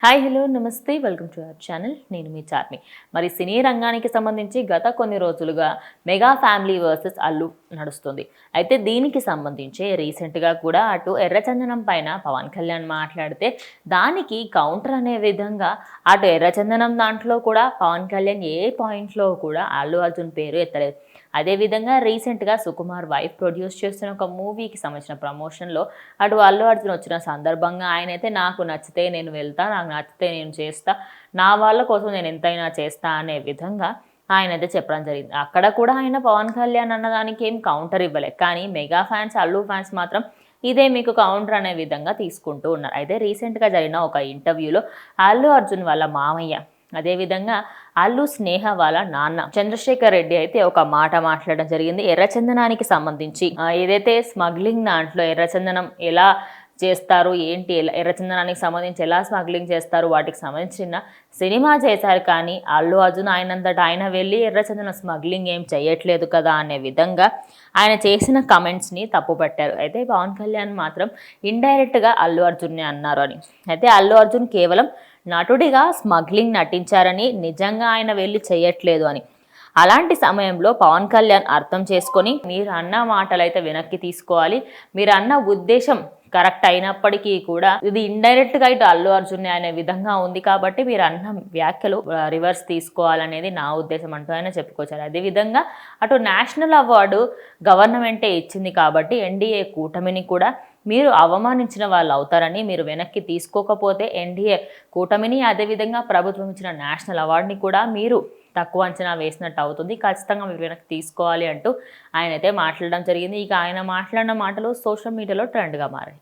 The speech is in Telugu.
హాయ్ హలో నమస్తే వెల్కమ్ టు అవర్ ఛానల్. నేను మీ చార్మి. మరి సినీ రంగానికి సంబంధించి గత కొన్ని రోజులుగా మెగా ఫ్యామిలీ వర్సెస్ అల్లు నడుస్తుంది. అయితే దీనికి సంబంధించి రీసెంట్గా కూడా అటు ఎర్రచందనం పైన పవన్ కళ్యాణ్ మాట్లాడితే దానికి కౌంటర్ అనే విధంగా అటు ఎర్రచందనం దాంట్లో కూడా పవన్ కళ్యాణ్ ఏ పాయింట్లో కూడా అల్లు అర్జున్ పేరు ఎత్తలేదు. అదేవిధంగా రీసెంట్గా సుకుమార్ వైఫ్ ప్రొడ్యూస్ చేస్తున్న ఒక మూవీకి సంబంధించిన ప్రమోషన్లో అటు అల్లు అర్జున్ వచ్చిన సందర్భంగా ఆయన అయితే నాకు నచ్చితే నేను వెళ్తా, నాకు నచ్చితే నేను చేస్తా, నా వాళ్ళ కోసం నేను ఎంతైనా చేస్తా అనే విధంగా ఆయన అయితే చెప్పడం జరిగింది. అక్కడ కూడా ఆయన పవన్ కళ్యాణ్ అన్నదానికి ఏం కౌంటర్ ఇవ్వలే. కానీ మెగా ఫ్యాన్స్, అల్లు ఫ్యాన్స్ మాత్రం ఇదే మీకు కౌంటర్ అనే విధంగా తీసుకుంటూ ఉన్నారు. అయితే రీసెంట్గా జరిగిన ఒక ఇంటర్వ్యూలో అల్లు అర్జున్ వాళ్ళ మామయ్య, అదేవిధంగా అల్లు స్నేహ వాళ్ళ నాన్న చంద్రశేఖర్ రెడ్డి అయితే ఒక మాట మాట్లాడడం జరిగింది. ఎర్రచందనానికి సంబంధించి ఏదైతే స్మగ్లింగ్ దాంట్లో ఎర్రచందనం ఎలా చేస్తారు, ఏంటి, ఎర్రచందనానికి సంబంధించి ఎలా స్మగ్లింగ్ చేస్తారు, వాటికి సంబంధించిన సినిమా చేశారు. కానీ అల్లు అర్జున్ ఆయనంతటా ఆయన వెళ్ళి ఎర్రచందనం స్మగ్లింగ్ ఏం చేయట్లేదు కదా అనే విధంగా ఆయన చేసిన కమెంట్స్ని తప్పుపట్టారు. అయితే పవన్ కళ్యాణ్ మాత్రం ఇండైరెక్ట్గా అల్లు అర్జున్ని అన్నారు అని. అయితే అల్లు అర్జున్ కేవలం నటుడిగా స్మగ్లింగ్ నటించారని, నిజంగా ఆయన వెళ్ళి చేయట్లేదు అని. అలాంటి సమయంలో పవన్ కళ్యాణ్ అర్థం చేసుకొని మీరు అన్న మాటలైతే వెనక్కి తీసుకోవాలి, మీరు అన్న ఉద్దేశం కరెక్ట్ అయినప్పటికీ కూడా ఇది ఇండైరెక్ట్గా ఇటు అల్లు అర్జున్ అనే విధంగా ఉంది కాబట్టి మీరు అన్న వ్యాఖ్యలు రివర్స్ తీసుకోవాలనేది నా ఉద్దేశం అంటూ ఆయన చెప్పుకొచ్చారు. అదేవిధంగా అటు నేషనల్ అవార్డు గవర్నమెంటే ఇచ్చింది కాబట్టి ఎన్డీఏ కూటమిని కూడా మీరు అవమానించిన వాళ్ళు అవుతారని, మీరు వెనక్కి తీసుకోకపోతే ఎన్డీఏ కూటమిని, అదేవిధంగా ప్రభుత్వం ఇచ్చిన నేషనల్ అవార్డుని కూడా మీరు తక్కువ అంచనా వేసినట్టు అవుతుంది, ఖచ్చితంగా మీరు వెనక్కి తీసుకోవాలి అంటూ ఆయన అయితే మాట్లాడడం జరిగింది. ఇక ఆయన మాట్లాడిన మాటలు సోషల్ మీడియాలో ట్రెండ్గా మారాయి.